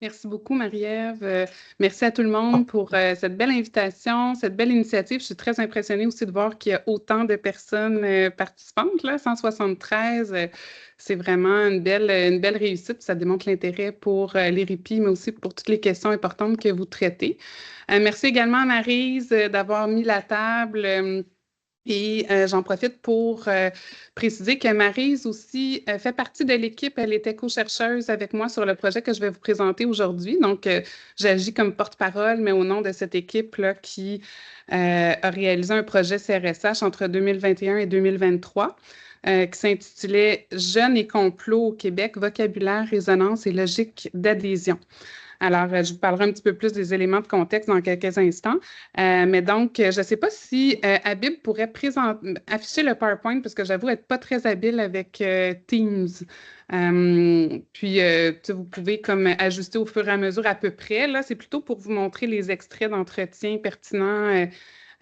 Merci beaucoup, Marie-Ève. Merci à tout le monde pour cette belle invitation, cette belle initiative. Je suis très impressionnée aussi de voir qu'il y a autant de personnes participantes, là, 173. C'est vraiment une belle réussite. Ça démontre l'intérêt pour les répits, mais aussi pour toutes les questions importantes que vous traitez. Merci également à Maryse d'avoir mis la table. Et j'en profite pour préciser que Maryse aussi fait partie de l'équipe. Elle était co-chercheuse avec moi sur le projet que je vais vous présenter aujourd'hui. Donc, j'agis comme porte-parole, mais au nom de cette équipe-là qui a réalisé un projet CRSH entre 2021 et 2023 qui s'intitulait Jeunes et complots au Québec, vocabulaire, résonance et logique d'adhésion. Alors, je vous parlerai un petit peu plus des éléments de contexte dans quelques instants. Mais donc, je ne sais pas si Habib pourrait afficher le PowerPoint parce que j'avoue être pas très habile avec Teams. Vous pouvez comme ajuster au fur et à mesure à peu près. Là, c'est plutôt pour vous montrer les extraits d'entretien pertinents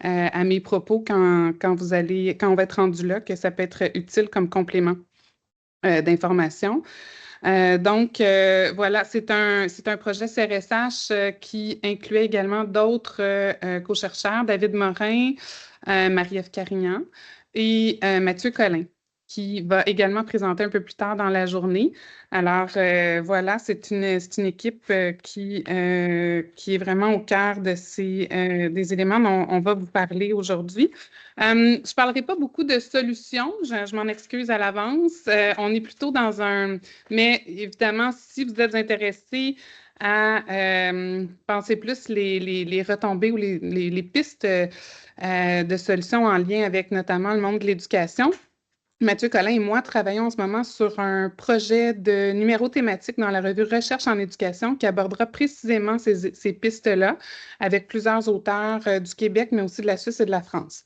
à mes propos quand on va être rendu là, que ça peut être utile comme complément d'information. Voilà, c'est un projet CRSH qui incluait également d'autres co-chercheurs, David Morin, Marie-Ève Carignan et Mathieu Collin, qui va également présenter un peu plus tard dans la journée. Alors, voilà, c'est une équipe qui est vraiment au cœur des éléments dont on va vous parler aujourd'hui. Je ne parlerai pas beaucoup de solutions, je m'en excuse à l'avance. On est plutôt dans mais évidemment, si vous êtes intéressé à penser plus les retombées ou les pistes de solutions en lien avec notamment le monde de l'éducation, Mathieu Collin et moi travaillons en ce moment sur un projet de numéro thématique dans la revue Recherche en éducation qui abordera précisément ces pistes-là avec plusieurs auteurs du Québec, mais aussi de la Suisse et de la France.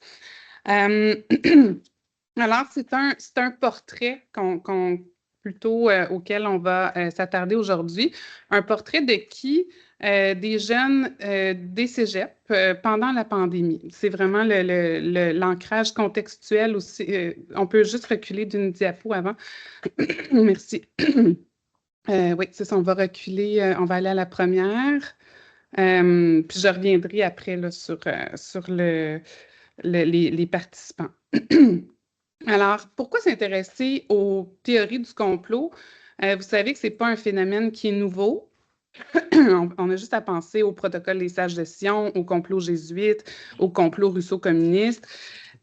Alors, c'est un portrait plutôt auquel on va s'attarder aujourd'hui. Un portrait de qui? Des jeunes des cégeps pendant la pandémie. C'est vraiment l'ancrage contextuel aussi. On peut juste reculer d'une diapo avant. Merci. Oui, c'est ça, on va reculer, on va aller à la première. Puis je reviendrai après là, sur les participants. Alors, pourquoi s'intéresser aux théories du complot? Vous savez que ce n'est pas un phénomène qui est nouveau. On a juste à penser au protocole des sages de Sion, au complot jésuite, au complot russo-communiste.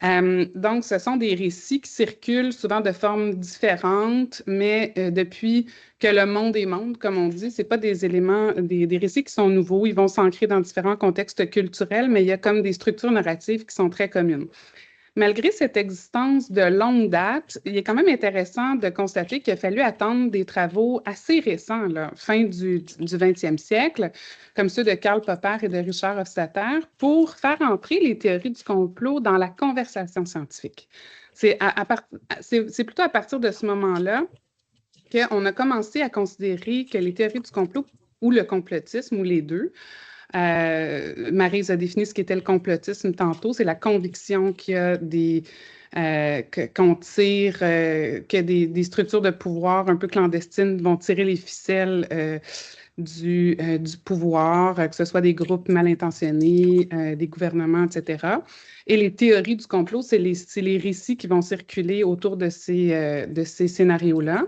Donc, ce sont des récits qui circulent souvent de formes différentes, mais depuis que le monde est monde, comme on dit, ce n'est pas des éléments, des récits qui sont nouveaux. Ils vont s'ancrer dans différents contextes culturels, mais il y a comme des structures narratives qui sont très communes. Malgré cette existence de longue date, il est quand même intéressant de constater qu'il a fallu attendre des travaux assez récents, là, fin du 20e siècle, comme ceux de Karl Popper et de Richard Hofstadter, pour faire entrer les théories du complot dans la conversation scientifique. C'est plutôt à partir de ce moment-là qu'on a commencé à considérer que les théories du complot ou le complotisme, ou les deux, Maryse a défini ce qu'était le complotisme tantôt, c'est la conviction qu'il y a qu'on tire, que des structures de pouvoir un peu clandestines vont tirer les ficelles du pouvoir, que ce soit des groupes mal intentionnés, des gouvernements, etc. Et les théories du complot, c'est les récits qui vont circuler autour de ces scénarios-là.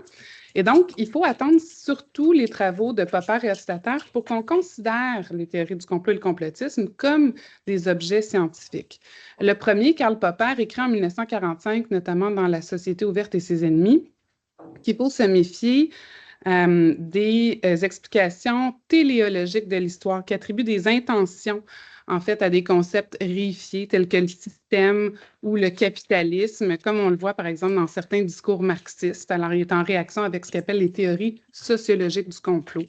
Et donc, il faut attendre surtout les travaux de Popper et Hofstadter pour qu'on considère les théories du complot et le complotisme comme des objets scientifiques. Le premier, Karl Popper, écrit en 1945, notamment dans La Société ouverte et ses ennemis, qu'il faut se méfier des explications téléologiques de l'histoire qui attribuent des intentions en fait à des concepts réifiés tels que le système ou le capitalisme, comme on le voit par exemple dans certains discours marxistes. Alors, il est en réaction avec ce qu'il appelle les théories sociologiques du complot.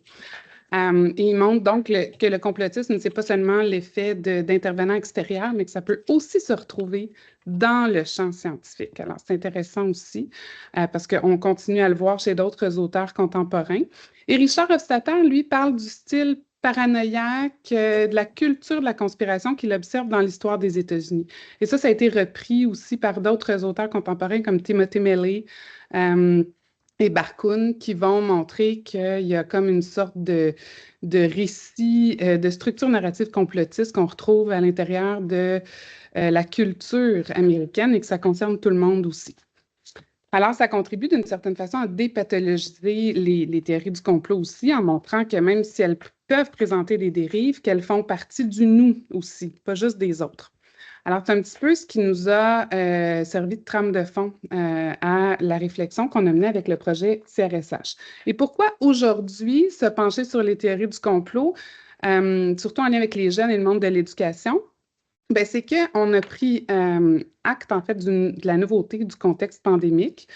Et il montre donc que le complotisme, ce n'est pas seulement l'effet d'intervenants extérieurs, mais que ça peut aussi se retrouver dans le champ scientifique. Alors, c'est intéressant aussi parce qu'on continue à le voir chez d'autres auteurs contemporains. Et Richard Hofstadter, lui, parle du style paranoïaque, de la culture de la conspiration qu'il observe dans l'histoire des États-Unis. Et ça a été repris aussi par d'autres auteurs contemporains comme Timothy Melley, et Barkun qui vont montrer qu'il y a comme une sorte de récit, de structure narrative complotiste qu'on retrouve à l'intérieur de la culture américaine et que ça concerne tout le monde aussi. Alors, ça contribue d'une certaine façon à dépathologiser les théories du complot aussi, en montrant que même si elles peuvent présenter des dérives, qu'elles font partie du nous aussi, pas juste des autres. Alors, c'est un petit peu ce qui nous a servi de trame de fond à la réflexion qu'on a menée avec le projet CRSH. Et pourquoi aujourd'hui se pencher sur les théories du complot, surtout en lien avec les jeunes et le monde de l'éducation? Ben, c'est qu'on a pris acte, en fait, de la nouveauté du contexte pandémique.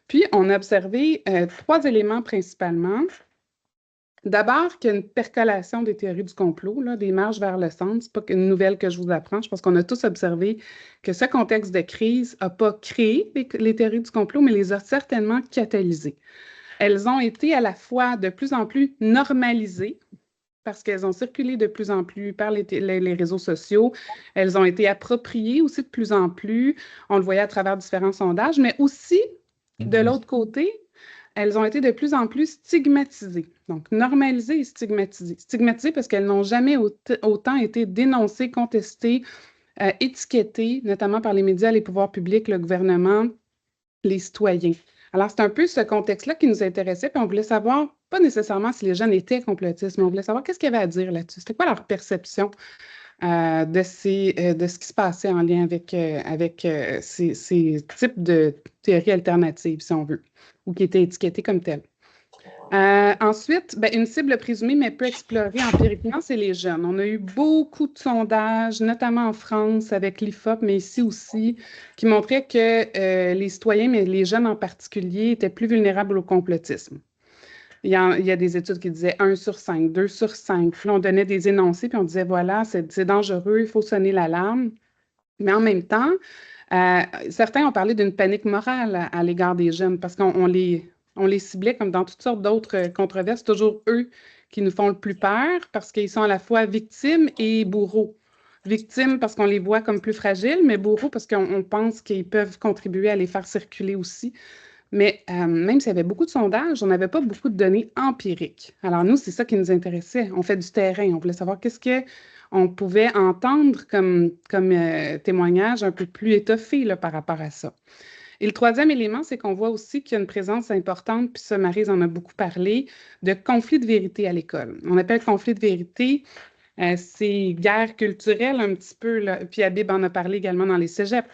Puis, on a observé 3 éléments principalement. D'abord, qu'il y a une percolation des théories du complot, là, des marches vers le centre. C'est pas une nouvelle que je vous apprends. Je pense qu'on a tous observé que ce contexte de crise n'a pas créé les théories du complot, mais les a certainement catalysées. Elles ont été à la fois de plus en plus normalisées, parce qu'elles ont circulé de plus en plus par les réseaux sociaux. Elles ont été appropriées aussi de plus en plus. On le voyait à travers différents sondages, mais aussi, de l'autre côté, elles ont été de plus en plus stigmatisées. Donc, normalisées et stigmatisées. Stigmatisées parce qu'elles n'ont jamais autant été dénoncées, contestées, étiquetées, notamment par les médias, les pouvoirs publics, le gouvernement, les citoyens. Alors, c'est un peu ce contexte-là qui nous intéressait, puis on voulait savoir, pas nécessairement si les jeunes étaient complotistes, mais on voulait savoir qu'est-ce qu'il y avait à dire là-dessus. C'était quoi leur perception de ce qui se passait en lien avec ces types de théories alternatives, si on veut, ou qui étaient étiquetées comme telles. Ensuite, ben, une cible présumée mais peu explorée empiriquement, c'est les jeunes. On a eu beaucoup de sondages, notamment en France avec l'IFOP, mais ici aussi, qui montraient que les citoyens, mais les jeunes en particulier, étaient plus vulnérables au complotisme. Il y a des études qui disaient 1 sur 5, 2 sur 5. Puis là, on donnait des énoncés, puis on disait, voilà, c'est dangereux, il faut sonner l'alarme. Mais en même temps, certains ont parlé d'une panique morale à l'égard des jeunes parce qu'on les ciblait comme dans toutes sortes d'autres controverses. C'est toujours eux qui nous font le plus peur parce qu'ils sont à la fois victimes et bourreaux. Victimes parce qu'on les voit comme plus fragiles, mais bourreaux parce qu'on pense qu'ils peuvent contribuer à les faire circuler aussi. Mais même s'il y avait beaucoup de sondages, on n'avait pas beaucoup de données empiriques. Alors nous, c'est ça qui nous intéressait. On fait du terrain. On voulait savoir qu'est-ce qu'on pouvait entendre comme témoignage un peu plus étoffé là, par rapport à ça. Et le troisième élément, c'est qu'on voit aussi qu'il y a une présence importante, puis ça, Maryse en a beaucoup parlé, de conflits de vérité à l'école. On appelle conflit de vérité, c'est guerre culturelle un petit peu, là. Puis Habib en a parlé également dans les cégeps,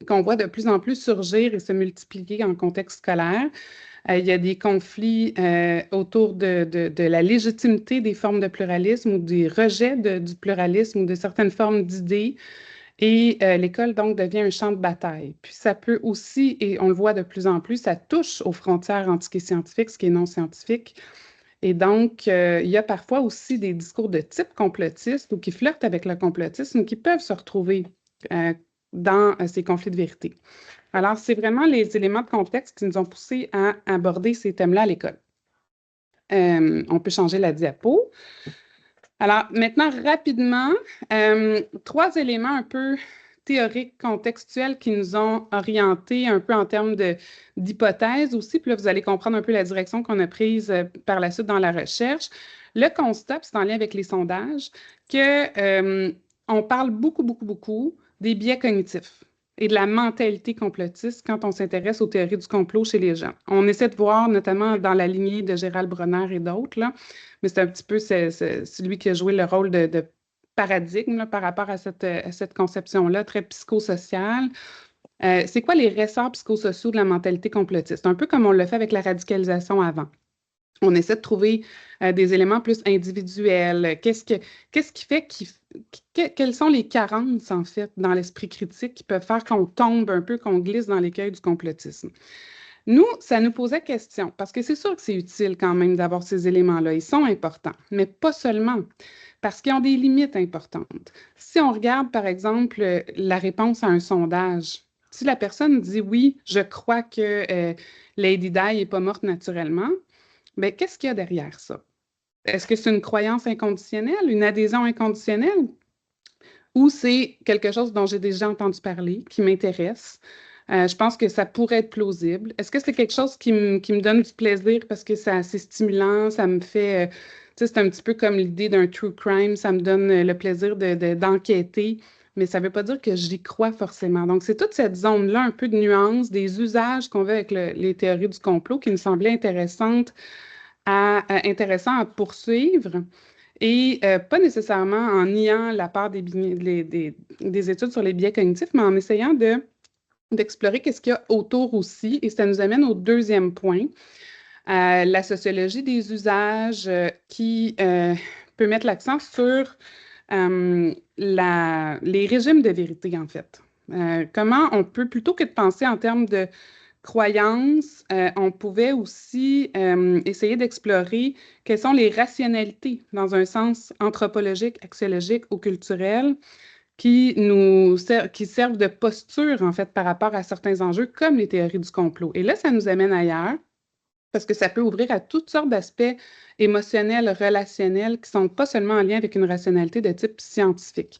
qu'on voit de plus en plus surgir et se multiplier en contexte scolaire. Il y a des conflits autour de la légitimité des formes de pluralisme ou des rejets du pluralisme ou de certaines formes d'idées. Et l'école, donc, devient un champ de bataille. Puis ça peut aussi, et on le voit de plus en plus, ça touche aux frontières entre ce qui est scientifique, ce qui est non scientifique. Et donc, il y a parfois aussi des discours de type complotiste ou qui flirtent avec le complotisme qui peuvent se retrouver dans ces conflits de vérité. Alors, c'est vraiment les éléments de contexte qui nous ont poussés à aborder ces thèmes-là à l'école. On peut changer la diapo. Alors, maintenant, rapidement, 3 éléments un peu théoriques, contextuels qui nous ont orientés un peu en termes d'hypothèses aussi. Puis là, vous allez comprendre un peu la direction qu'on a prise par la suite dans la recherche. Le constat, c'est en lien avec les sondages, qu'on parle beaucoup des biais cognitifs et de la mentalité complotiste quand on s'intéresse aux théories du complot chez les gens. On essaie de voir, notamment dans la lignée de Gérald Bronner et d'autres, là, mais c'est un petit peu celui qui a joué le rôle de paradigme là, par rapport à cette conception-là très psychosociale. C'est quoi les ressorts psychosociaux de la mentalité complotiste? Un peu comme on l'a fait avec la radicalisation avant. On essaie de trouver des éléments plus individuels. Qu'est-ce qui fait quelles sont les carences, en fait, dans l'esprit critique qui peuvent faire qu'on tombe un peu, qu'on glisse dans l'écueil du complotisme? Nous, ça nous posait question, parce que c'est sûr que c'est utile quand même d'avoir ces éléments-là. Ils sont importants, mais pas seulement, parce qu'ils ont des limites importantes. Si on regarde, par exemple, la réponse à un sondage, si la personne dit « oui, je crois que Lady Di n'est pas morte naturellement », bien, qu'est-ce qu'il y a derrière ça? Est-ce que c'est une croyance inconditionnelle, une adhésion inconditionnelle? Ou c'est quelque chose dont j'ai déjà entendu parler, qui m'intéresse, Je pense que ça pourrait être plausible. Est-ce que c'est quelque chose qui me donne du plaisir parce que c'est assez stimulant, ça me fait, tu sais, c'est un petit peu comme l'idée d'un true crime, ça me donne le plaisir d'enquêter, mais ça ne veut pas dire que j'y crois forcément. Donc, c'est toute cette zone-là, un peu de nuance, des usages qu'on veut avec les théories du complot qui me semblaient intéressants à poursuivre. Et pas nécessairement en niant la part des études sur les biais cognitifs, mais en essayant d'explorer qu'est-ce qu'il y a autour aussi. Et ça nous amène au deuxième point, la sociologie des usages qui peut mettre l'accent sur les régimes de vérité, en fait. Comment on peut, plutôt que de penser en termes de croyances, on pouvait aussi essayer d'explorer quelles sont les rationalités dans un sens anthropologique, axiologique ou culturel qui servent de posture, en fait, par rapport à certains enjeux, comme les théories du complot. Et là, ça nous amène ailleurs, parce que ça peut ouvrir à toutes sortes d'aspects émotionnels, relationnels, qui ne sont pas seulement en lien avec une rationalité de type scientifique.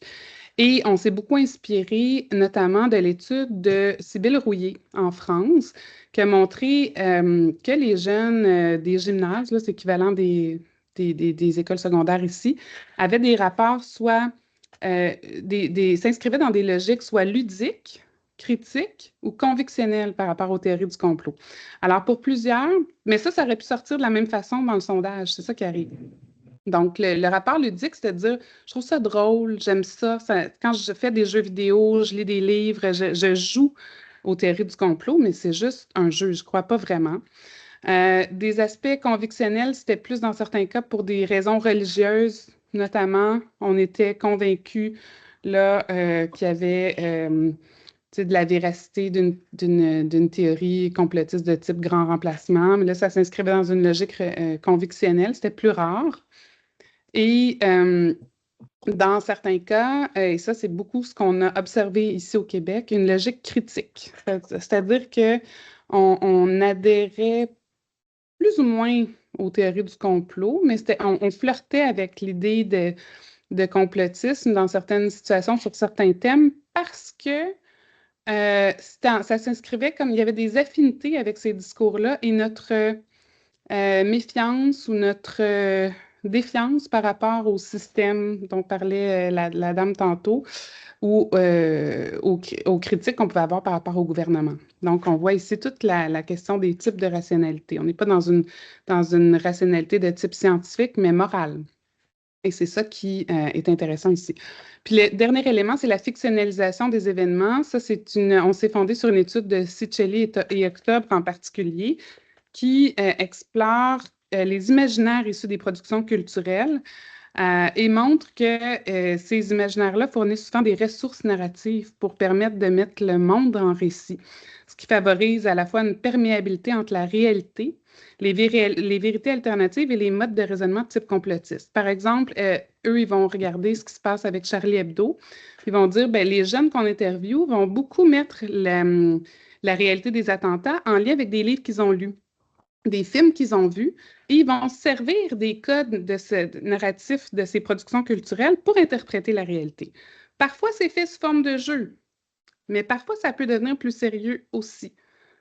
Et on s'est beaucoup inspiré, notamment de l'étude de Sybille Rouillé en France, qui a montré que les jeunes des gymnases, là, c'est équivalent des écoles secondaires ici, avaient des rapports soit s'inscrivaient dans des logiques soit ludiques, critiques ou convictionnelles par rapport aux théories du complot. Alors, pour plusieurs, mais ça aurait pu sortir de la même façon dans le sondage, c'est ça qui arrive. Donc, le rapport ludique, c'est de dire, je trouve ça drôle, j'aime ça. Quand je fais des jeux vidéo, je lis des livres, je joue aux théories du complot, mais c'est juste un jeu, je ne crois pas vraiment. Des aspects convictionnels, c'était plus dans certains cas pour des raisons religieuses, notamment. On était convaincus là, qu'il y avait de la véracité d'une théorie complotiste de type grand remplacement, mais là, ça s'inscrivait dans une logique convictionnelle, c'était plus rare. Et dans certains cas, et ça, c'est beaucoup ce qu'on a observé ici au Québec, une logique critique. C'est-à-dire qu'on adhérait plus ou moins aux théories du complot, mais on flirtait avec l'idée de complotisme dans certaines situations sur certains thèmes parce que ça s'inscrivait comme il y avait des affinités avec ces discours-là et notre méfiance ou notre défiance par rapport au système dont parlait la dame tantôt ou aux critiques qu'on pouvait avoir par rapport au gouvernement. Donc, on voit ici toute la question des types de rationalité. On n'est pas dans une rationalité de type scientifique, mais morale. Et c'est ça qui est intéressant ici. Puis le dernier élément, c'est la fictionnalisation des événements. Ça, on s'est fondé sur une étude de Ciccelli et Octobre en particulier, qui explore les imaginaires issus des productions culturelles et montre que ces imaginaires-là fournissent souvent des ressources narratives pour permettre de mettre le monde en récit, ce qui favorise à la fois une perméabilité entre la réalité, les vérités alternatives et les modes de raisonnement de type complotiste. Par exemple, eux, ils vont regarder ce qui se passe avec Charlie Hebdo. Ils vont dire, ben, les jeunes qu'on interviewe vont beaucoup mettre la réalité des attentats en lien avec des livres qu'ils ont lus, des films qu'ils ont vus, et ils vont servir des codes de ce narratif de ces productions culturelles pour interpréter la réalité. Parfois, c'est fait sous forme de jeu, mais parfois, ça peut devenir plus sérieux aussi,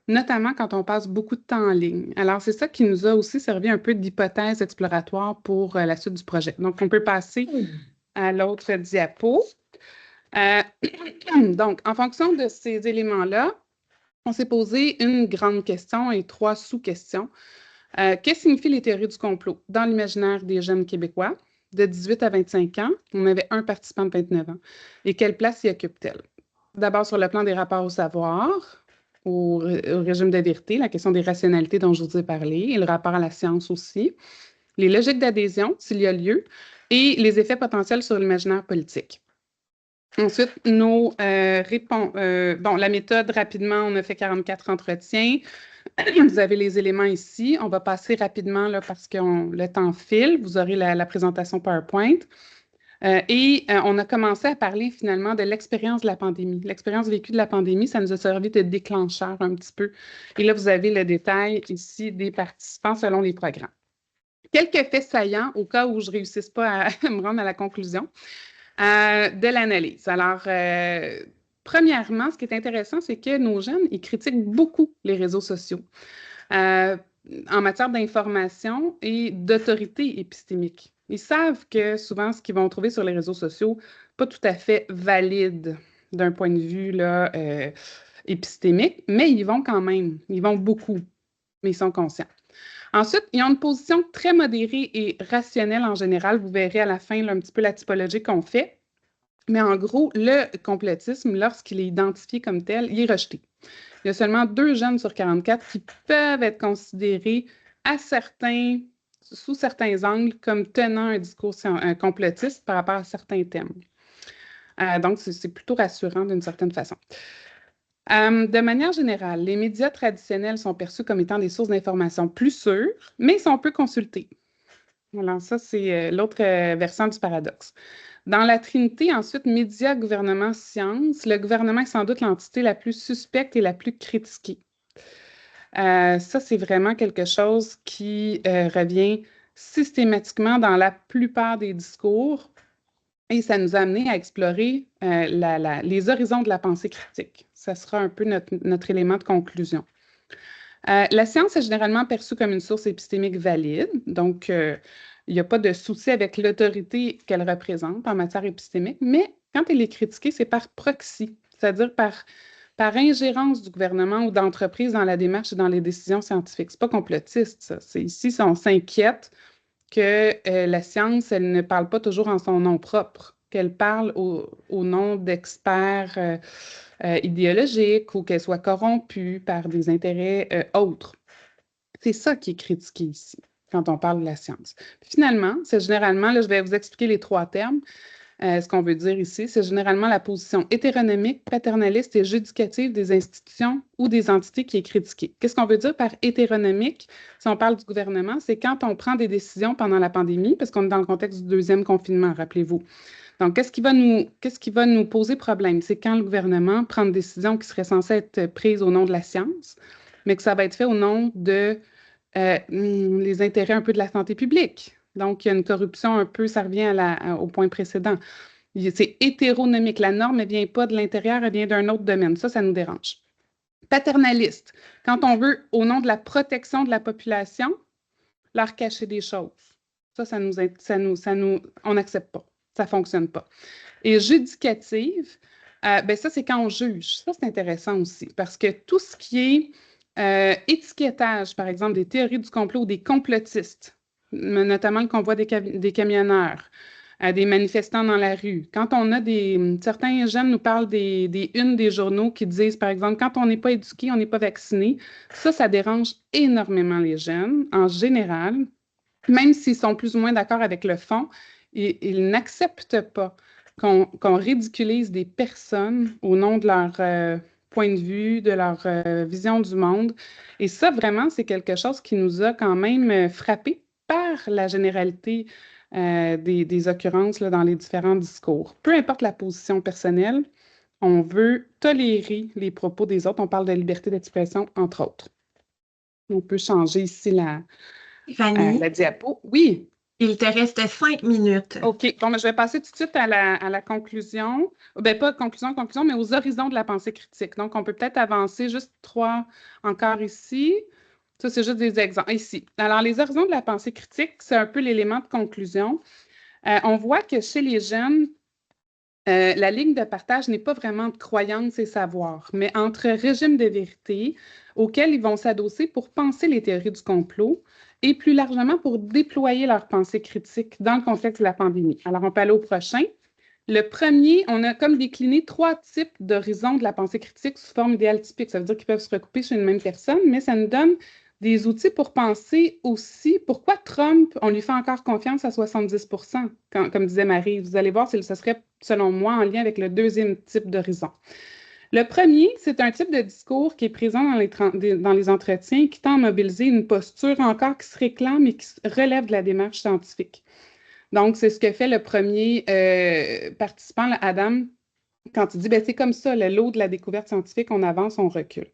notamment quand on passe beaucoup de temps en ligne. Alors, c'est ça qui nous a aussi servi un peu d'hypothèse exploratoire pour la suite du projet. Donc, on peut passer à l'autre diapo. Donc, en fonction de ces éléments-là, on s'est posé une grande question et 3 sous-questions. Qu'est-ce que signifient les théories du complot dans l'imaginaire des jeunes Québécois? De 18 à 25 ans, on avait un participant de 29 ans. Et quelle place y occupe-t-elle? D'abord, sur le plan des rapports au savoir, au régime de vérité, la question des rationalités dont je vous ai parlé, et le rapport à la science aussi, les logiques d'adhésion, s'il y a lieu, et les effets potentiels sur l'imaginaire politique. Ensuite, la méthode, rapidement, on a fait 44 entretiens. Vous avez les éléments ici. On va passer rapidement là, parce que le temps file. Vous aurez la présentation PowerPoint. On a commencé à parler finalement de l'expérience de la pandémie. L'expérience vécue de la pandémie, ça nous a servi de déclencheur un petit peu. Et là, vous avez le détail ici des participants selon les programmes. Quelques faits saillants au cas où je ne réussisse pas à me rendre à la conclusion. De l'analyse. Alors, Premièrement, ce qui est intéressant, c'est que nos jeunes, ils critiquent beaucoup les réseaux sociaux en matière d'information et d'autorité épistémique. Ils savent que souvent, ce qu'ils vont trouver sur les réseaux sociaux, pas tout à fait valide d'un point de vue là, épistémique, mais ils vont quand même. Ils vont beaucoup, mais ils sont conscients. Ensuite, ils ont une position très modérée et rationnelle en général. Vous verrez à la fin là, un petit peu la typologie qu'on fait. Mais en gros, le complotisme, lorsqu'il est identifié comme tel, il est rejeté. Il y a seulement 2 jeunes sur 44 qui peuvent être considérés sous certains angles comme tenant un discours complotiste par rapport à certains thèmes. Donc, c'est plutôt rassurant d'une certaine façon. De manière générale, les médias traditionnels sont perçus comme étant des sources d'information plus sûres, mais sont peu consultés. Alors ça, c'est l'autre versant du paradoxe. Dans la Trinité, ensuite, médias, gouvernement, sciences, le gouvernement est sans doute l'entité la plus suspecte et la plus critiquée. Ça, c'est vraiment quelque chose qui revient systématiquement dans la plupart des discours et ça nous a amené à explorer les horizons de la pensée critique. Ça sera un peu notre élément de conclusion. La science est généralement perçue comme une source épistémique valide, donc il n'y a pas de souci avec l'autorité qu'elle représente en matière épistémique, mais quand elle est critiquée, c'est par proxy, c'est-à-dire par ingérence du gouvernement ou d'entreprises dans la démarche et dans les décisions scientifiques. Ce n'est pas complotiste, ça. C'est ici, on s'inquiète que la science, elle ne parle pas toujours en son nom propre, qu'elle parle au nom d'experts idéologiques ou qu'elle soit corrompue par des intérêts autres. C'est ça qui est critiqué ici quand on parle de la science. Puis finalement, c'est généralement, là, je vais vous expliquer les 3 termes. Ce qu'on veut dire ici, c'est généralement la position hétéronomique, paternaliste et judicative des institutions ou des entités qui est critiquée. Qu'est-ce qu'on veut dire par hétéronomique? Si on parle du gouvernement, c'est quand on prend des décisions pendant la pandémie, parce qu'on est dans le contexte du 2e confinement, rappelez-vous. Donc, qu'est-ce qui va nous poser problème? C'est quand le gouvernement prend une décision qui serait censée être prise au nom de la science, mais que ça va être fait au nom de les intérêts un peu de la santé publique. Donc, il y a une corruption un peu, ça revient au point précédent. C'est hétéronomique. La norme, elle ne vient pas de l'intérieur, elle vient d'un autre domaine. Ça nous dérange. Paternaliste, quand on veut, au nom de la protection de la population, leur cacher des choses. On n'accepte pas. Ça ne fonctionne pas. Et judicative, ça, c'est quand on juge. Ça, c'est intéressant aussi, parce que tout ce qui est étiquetage, par exemple, des théories du complot ou des complotistes, notamment le convoi des camionneurs, des manifestants dans la rue. Quand on a certains jeunes nous parlent des unes des journaux qui disent, par exemple, quand on n'est pas éduqué, on n'est pas vacciné, ça dérange énormément les jeunes, en général, même s'ils sont plus ou moins d'accord avec le fond, ils n'acceptent pas qu'on ridiculise des personnes au nom de leur point de vue, de leur vision du monde. Et ça, vraiment, c'est quelque chose qui nous a quand même frappé par la généralité des occurrences là, dans les différents discours. Peu importe la position personnelle, on veut tolérer les propos des autres. On parle de liberté d'expression, entre autres. On peut changer ici la diapo. Oui. Il te reste 5 minutes. OK. Bon, je vais passer tout de suite à la conclusion. Pas conclusion, mais aux horizons de la pensée critique. Donc, on peut peut-être avancer juste 3 encore ici. Ça, c'est juste des exemples. Ici. Alors, les horizons de la pensée critique, c'est un peu l'élément de conclusion. On voit que chez les jeunes, la ligne de partage n'est pas vraiment de croyance et savoir, mais entre régimes de vérité auxquels ils vont s'adosser pour penser les théories du complot et plus largement pour déployer leur pensée critique dans le contexte de la pandémie. Alors, on peut aller au prochain. Le premier, on a comme décliné 3 types d'horizons de la pensée critique sous forme idéale typique. Ça veut dire qu'ils peuvent se recouper chez une même personne, mais ça nous donne des outils pour penser aussi pourquoi Trump, on lui fait encore confiance à 70 comme disait Marie. Vous allez voir, ce serait, selon moi, en lien avec le 2e type d'horizon. Le premier, c'est un type de discours qui est présent dans les entretiens qui tend à mobiliser une posture encore qui se réclame et qui relève de la démarche scientifique. Donc, c'est ce que fait le premier participant, Adam, quand il dit c'est comme ça, le lot de la découverte scientifique, on avance, on recule.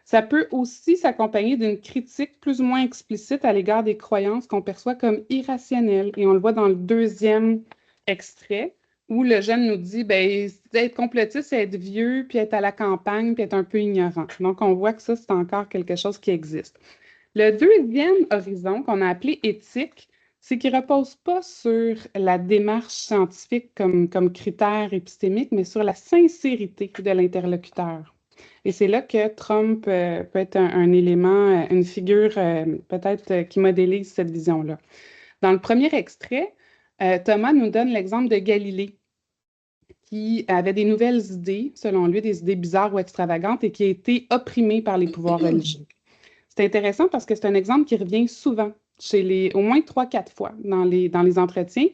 Ça peut aussi s'accompagner d'une critique plus ou moins explicite à l'égard des croyances qu'on perçoit comme irrationnelles. Et on le voit dans le 2e extrait. où le jeune nous dit, ben, être complotiste, c'est être vieux, puis être à la campagne, puis être un peu ignorant. Donc, on voit que ça, c'est encore quelque chose qui existe. Le deuxième horizon, qu'on a appelé éthique, c'est qu'il ne repose pas sur la démarche scientifique comme critère épistémique, mais sur la sincérité de l'interlocuteur. Et c'est là que Trump peut être un élément, une figure peut-être qui modélise cette vision-là. Dans le premier extrait, Thomas nous donne l'exemple de Galilée, qui avait des nouvelles idées, selon lui, des idées bizarres ou extravagantes, et qui a été opprimé par les pouvoirs religieux. C'est intéressant parce que c'est un exemple qui revient souvent, au moins 3-4 fois dans les entretiens,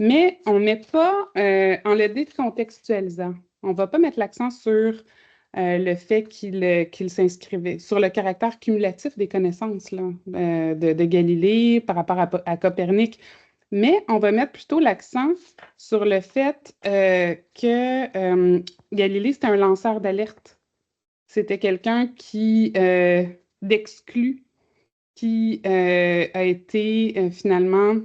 mais on ne met pas en le décontextualisant. On ne va pas mettre l'accent sur le fait qu'il s'inscrivait, sur le caractère cumulatif des connaissances là, de Galilée par rapport à Copernic. Mais on va mettre plutôt l'accent sur le fait que Galilée, c'était un lanceur d'alerte. C'était quelqu'un d'exclu, qui a été finalement,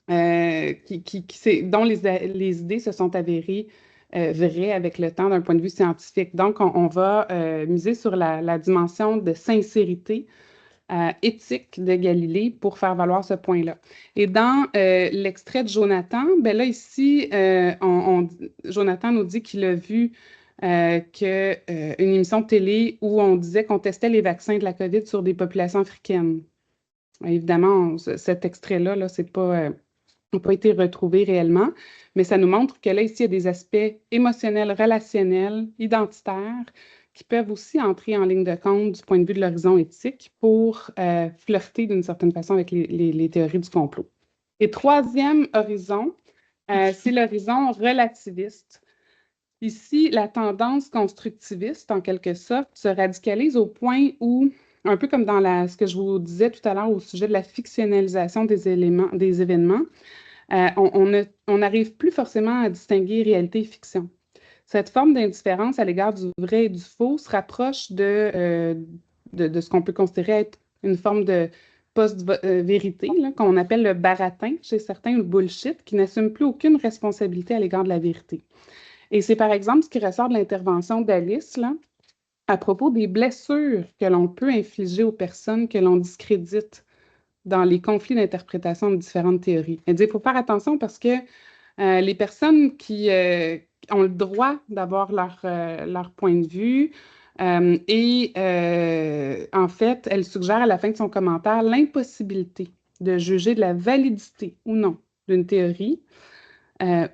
dont les idées se sont avérées vraies avec le temps d'un point de vue scientifique. Donc, on va miser sur la dimension de sincérité éthique de Galilée pour faire valoir ce point-là. Et dans l'extrait de Jonathan, ben là ici, Jonathan nous dit qu'il a vu une émission de télé où on disait qu'on testait les vaccins de la COVID sur des populations africaines. Évidemment, cet extrait-là, là, n'a pas été retrouvé réellement, mais ça nous montre que là, ici, il y a des aspects émotionnels, relationnels, identitaires, qui peuvent aussi entrer en ligne de compte du point de vue de l'horizon éthique pour flirter d'une certaine façon avec les théories du complot. Et troisième horizon, c'est l'horizon relativiste. Ici, la tendance constructiviste, en quelque sorte, se radicalise au point où, un peu comme dans ce que je vous disais tout à l'heure au sujet de la fictionnalisation des événements, on n'arrive plus forcément à distinguer réalité et fiction. Cette forme d'indifférence à l'égard du vrai et du faux se rapproche de ce qu'on peut considérer être une forme de post-vérité, qu'on appelle le baratin chez certains, ou le bullshit, qui n'assume plus aucune responsabilité à l'égard de la vérité. Et c'est par exemple ce qui ressort de l'intervention d'Alice, là, à propos des blessures que l'on peut infliger aux personnes que l'on discrédite dans les conflits d'interprétation de différentes théories. Elle dit qu'il faut faire attention parce que les personnes qui ont le droit d'avoir leur point de vue en fait, elle suggère à la fin de son commentaire l'impossibilité de juger de la validité ou non d'une théorie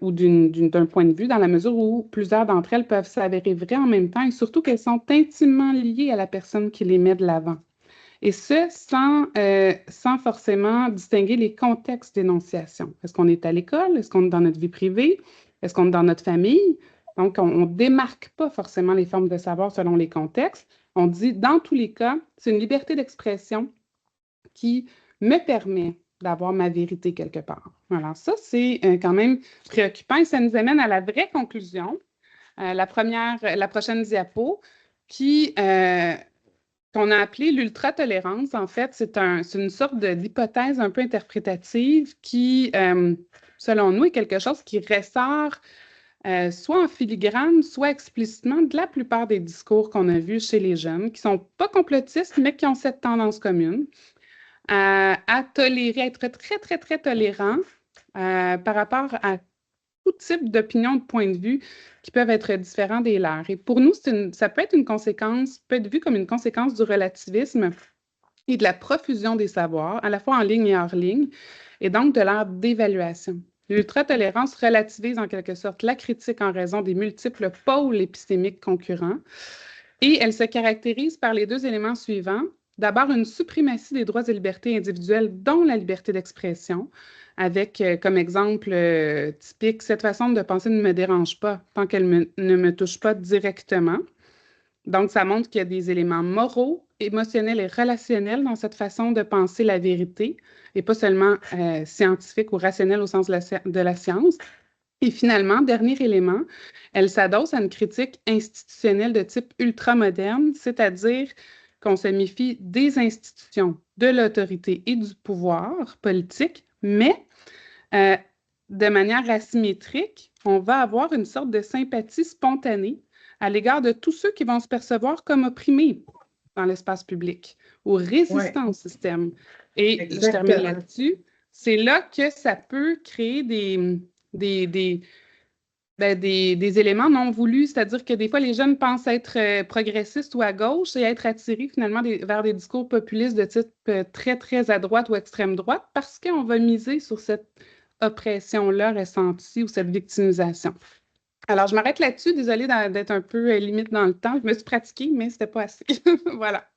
ou d'un point de vue, dans la mesure où plusieurs d'entre elles peuvent s'avérer vraies en même temps et surtout qu'elles sont intimement liées à la personne qui les met de l'avant. Et ce, sans forcément distinguer les contextes d'énonciation. Est-ce qu'on est à l'école? Est-ce qu'on est dans notre vie privée? Est-ce qu'on est dans notre famille? Donc, on ne démarque pas forcément les formes de savoir selon les contextes. On dit, dans tous les cas, c'est une liberté d'expression qui me permet d'avoir ma vérité quelque part. Alors ça, c'est quand même préoccupant et ça nous amène à la vraie conclusion. La prochaine diapo, qu'on a appelée l'ultra-tolérance. En fait, c'est une sorte d'hypothèse un peu interprétative qui, selon nous, est quelque chose qui ressort soit en filigrane, soit explicitement de la plupart des discours qu'on a vus chez les jeunes, qui ne sont pas complotistes, mais qui ont cette tendance commune à tolérer, à être très, très, très tolérant par rapport à tout type d'opinions, de points de vue qui peuvent être différents des leurs. Et pour nous, ça peut être peut être vu comme une conséquence du relativisme et de la profusion des savoirs, à la fois en ligne et hors ligne, et donc de leur dévaluation. L'ultra-tolérance relativise en quelque sorte la critique en raison des multiples pôles épistémiques concurrents, et elle se caractérise par les deux éléments suivants. D'abord, une suprématie des droits et libertés individuelles, dont la liberté d'expression, avec comme exemple typique, cette façon de penser ne me dérange pas tant qu'elle ne me touche pas directement. Donc, ça montre qu'il y a des éléments moraux, émotionnels et relationnels dans cette façon de penser la vérité, et pas seulement scientifique ou rationnel au sens de la science. Et finalement, dernier élément, elle s'adosse à une critique institutionnelle de type ultramoderne, c'est-à-dire qu'on se méfie des institutions, de l'autorité et du pouvoir politique, mais de manière asymétrique, on va avoir une sorte de sympathie spontanée à l'égard de tous ceux qui vont se percevoir comme opprimés dans l'espace public ou résistants au système. Et je termine là-dessus. C'est là que ça peut créer des éléments non voulus, c'est-à-dire que des fois, les jeunes pensent être progressistes ou à gauche et être attirés finalement vers des discours populistes de type très, très à droite ou extrême droite parce qu'on va miser sur cette oppression-là ressentie ou cette victimisation. Alors, je m'arrête là-dessus. Désolée d'être un peu limite dans le temps. Je me suis pratiquée, mais c'était pas assez. Voilà.